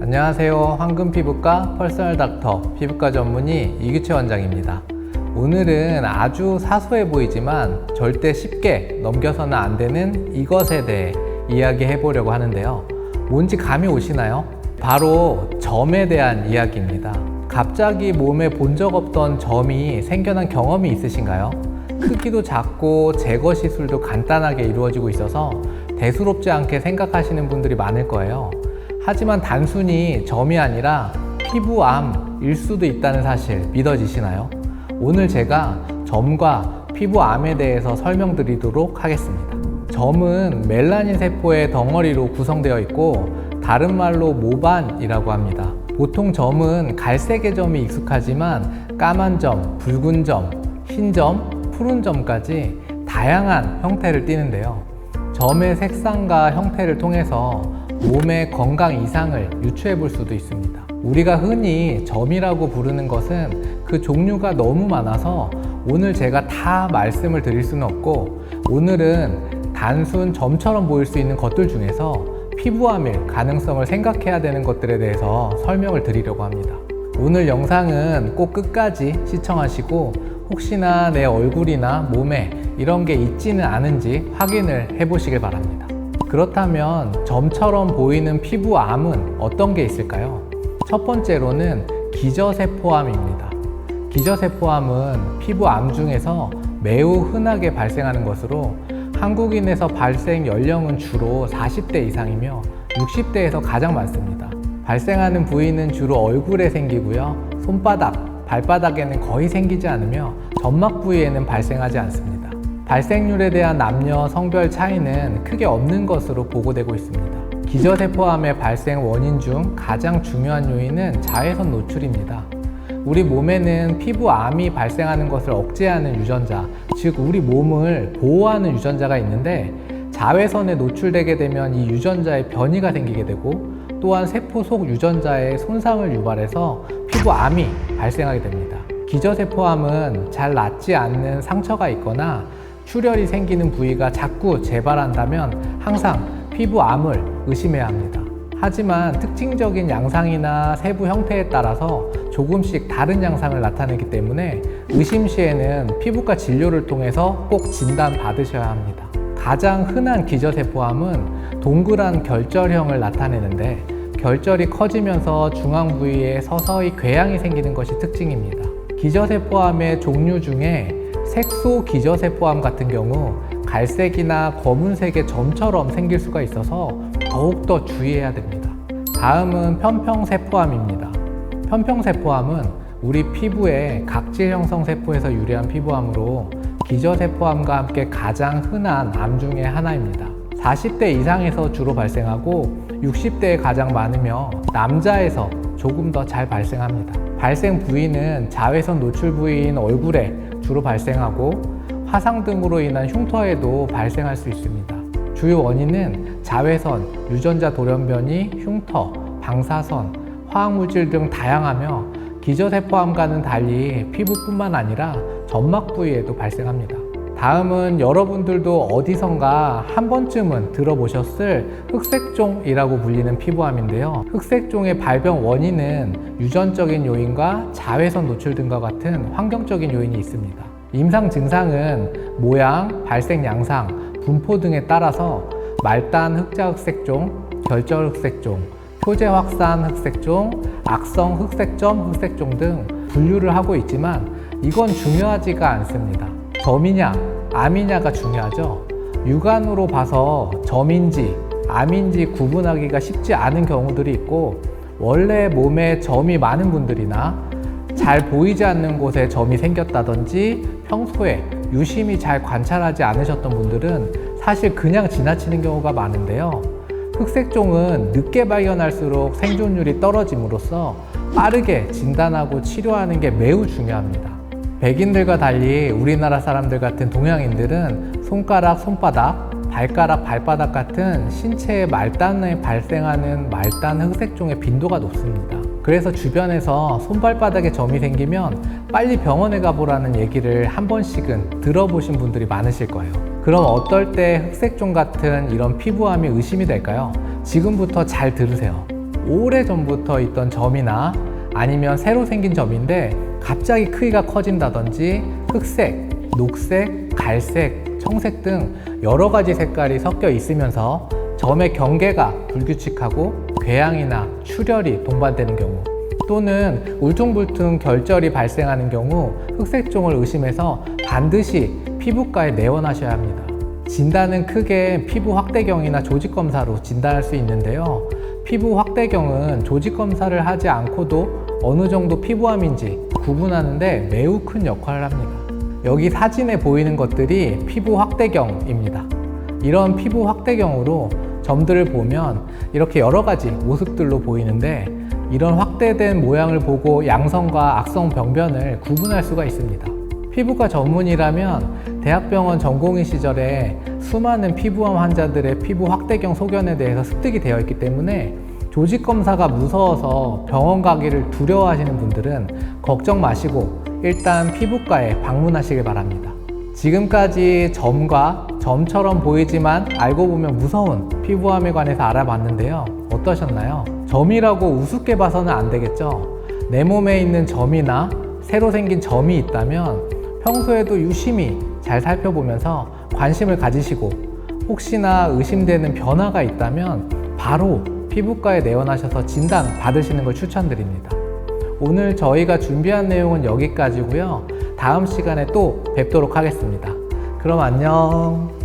안녕하세요. 황금피부과 퍼스널 닥터 피부과 전문의 이규채 원장입니다. 오늘은 아주 사소해 보이지만 절대 쉽게 넘겨서는 안 되는 이것에 대해 이야기해 보려고 하는데요. 뭔지 감이 오시나요? 바로 점에 대한 이야기입니다. 갑자기 몸에 본 적 없던 점이 생겨난 경험이 있으신가요? 크기도 작고 제거 시술도 간단하게 이루어지고 있어서 대수롭지 않게 생각하시는 분들이 많을 거예요. 하지만 단순히 점이 아니라 피부암일 수도 있다는 사실 믿어지시나요? 오늘 제가 점과 피부암에 대해서 설명드리도록 하겠습니다. 점은 멜라닌 세포의 덩어리로 구성되어 있고 다른 말로 모반이라고 합니다. 보통 점은 갈색의 점이 익숙하지만 까만 점, 붉은 점, 흰 점, 푸른 점까지 다양한 형태를 띠는데요. 점의 색상과 형태를 통해서 몸의 건강 이상을 유추해 볼 수도 있습니다. 우리가 흔히 점이라고 부르는 것은 그 종류가 너무 많아서 오늘 제가 다 말씀을 드릴 수는 없고, 오늘은 단순 점처럼 보일 수 있는 것들 중에서 피부암일 가능성을 생각해야 되는 것들에 대해서 설명을 드리려고 합니다. 오늘 영상은 꼭 끝까지 시청하시고 혹시나 내 얼굴이나 몸에 이런 게 있지는 않은지 확인을 해 보시길 바랍니다. 그렇다면 점처럼 보이는 피부암은 어떤 게 있을까요? 첫 번째로는 기저세포암입니다. 기저세포암은 피부암 중에서 매우 흔하게 발생하는 것으로 한국인에서 발생 연령은 주로 40대 이상이며 60대에서 가장 많습니다. 발생하는 부위는 주로 얼굴에 생기고요. 손바닥, 발바닥에는 거의 생기지 않으며 점막 부위에는 발생하지 않습니다. 발생률에 대한 남녀 성별 차이는 크게 없는 것으로 보고되고 있습니다. 기저세포암의 발생 원인 중 가장 중요한 요인은 자외선 노출입니다. 우리 몸에는 피부암이 발생하는 것을 억제하는 유전자, 즉 우리 몸을 보호하는 유전자가 있는데, 자외선에 노출되게 되면 이 유전자에 변이가 생기게 되고 또한 세포 속 유전자에 손상을 유발해서 피부암이 발생하게 됩니다. 기저세포암은 잘 낫지 않는 상처가 있거나 출혈이 생기는 부위가 자꾸 재발한다면 항상 피부암을 의심해야 합니다. 하지만 특징적인 양상이나 세부 형태에 따라서 조금씩 다른 양상을 나타내기 때문에 의심 시에는 피부과 진료를 통해서 꼭 진단 받으셔야 합니다. 가장 흔한 기저세포암은 동그란 결절형을 나타내는데, 결절이 커지면서 중앙 부위에 서서히 궤양이 생기는 것이 특징입니다. 기저세포암의 종류 중에 색소 기저세포암 같은 경우 갈색이나 검은색의 점처럼 생길 수가 있어서 더욱더 주의해야 됩니다. 다음은 편평세포암입니다. 편평세포암은 우리 피부의 각질 형성 세포에서 유래한 피부암으로 기저세포암과 함께 가장 흔한 암 중에 하나입니다. 40대 이상에서 주로 발생하고 60대에 가장 많으며 남자에서 조금 더 잘 발생합니다. 발생 부위는 자외선 노출 부위인 얼굴에 주로 발생하고 화상 등으로 인한 흉터에도 발생할 수 있습니다. 주요 원인은 자외선, 유전자 돌연변이, 흉터, 방사선, 화학물질 등 다양하며 기저세포암과는 달리 피부뿐만 아니라 점막 부위에도 발생합니다. 다음은 여러분들도 어디선가 한 번쯤은 들어보셨을 흑색종이라고 불리는 피부암인데요. 흑색종의 발병 원인은 유전적인 요인과 자외선 노출 등과 같은 환경적인 요인이 있습니다. 임상 증상은 모양, 발생 양상, 분포 등에 따라서 말단 흑자흑색종, 결절 흑색종, 표재 확산 흑색종, 악성 흑색점 흑색종 등 분류를 하고 있지만 이건 중요하지가 않습니다. 점이냐, 암이냐가 중요하죠. 육안으로 봐서 점인지, 암인지 구분하기가 쉽지 않은 경우들이 있고, 원래 몸에 점이 많은 분들이나 잘 보이지 않는 곳에 점이 생겼다든지 평소에 유심히 잘 관찰하지 않으셨던 분들은 사실 그냥 지나치는 경우가 많은데요. 흑색종은 늦게 발견할수록 생존율이 떨어짐으로써 빠르게 진단하고 치료하는 게 매우 중요합니다. 백인들과 달리 우리나라 사람들 같은 동양인들은 손가락, 손바닥, 발가락, 발바닥 같은 신체의 말단에 발생하는 말단 흑색종의 빈도가 높습니다. 그래서 주변에서 손발바닥에 점이 생기면 빨리 병원에 가보라는 얘기를 한 번씩은 들어보신 분들이 많으실 거예요. 그럼 어떨 때 흑색종 같은 이런 피부암이 의심이 될까요? 지금부터 잘 들으세요. 오래전부터 있던 점이나 아니면 새로 생긴 점인데 갑자기 크기가 커진다든지 흑색, 녹색, 갈색, 청색 등 여러 가지 색깔이 섞여 있으면서 점의 경계가 불규칙하고 궤양이나 출혈이 동반되는 경우, 또는 울퉁불퉁 결절이 발생하는 경우 흑색종을 의심해서 반드시 피부과에 내원하셔야 합니다. 진단은 크게 피부 확대경이나 조직검사로 진단할 수 있는데요. 피부 확대경은 조직검사를 하지 않고도 어느 정도 피부암인지 구분하는데 매우 큰 역할을 합니다. 여기 사진에 보이는 것들이 피부 확대경입니다. 이런 피부 확대경으로 점들을 보면 이렇게 여러 가지 모습들로 보이는데, 이런 확대된 모양을 보고 양성과 악성 병변을 구분할 수가 있습니다. 피부과 전문이라면 대학병원 전공의 시절에 수많은 피부암 환자들의 피부 확대경 소견에 대해서 습득이 되어 있기 때문에 조직검사가 무서워서 병원 가기를 두려워하시는 분들은 걱정 마시고 일단 피부과에 방문하시길 바랍니다. 지금까지 점과 점처럼 보이지만 알고 보면 무서운 피부암에 관해서 알아봤는데요. 어떠셨나요? 점이라고 우습게 봐서는 안 되겠죠? 내 몸에 있는 점이나 새로 생긴 점이 있다면 평소에도 유심히 잘 살펴보면서 관심을 가지시고, 혹시나 의심되는 변화가 있다면 바로 피부과에 내원하셔서 진단 받으시는 걸 추천드립니다. 오늘 저희가 준비한 내용은 여기까지고요. 다음 시간에 또 뵙도록 하겠습니다. 그럼 안녕.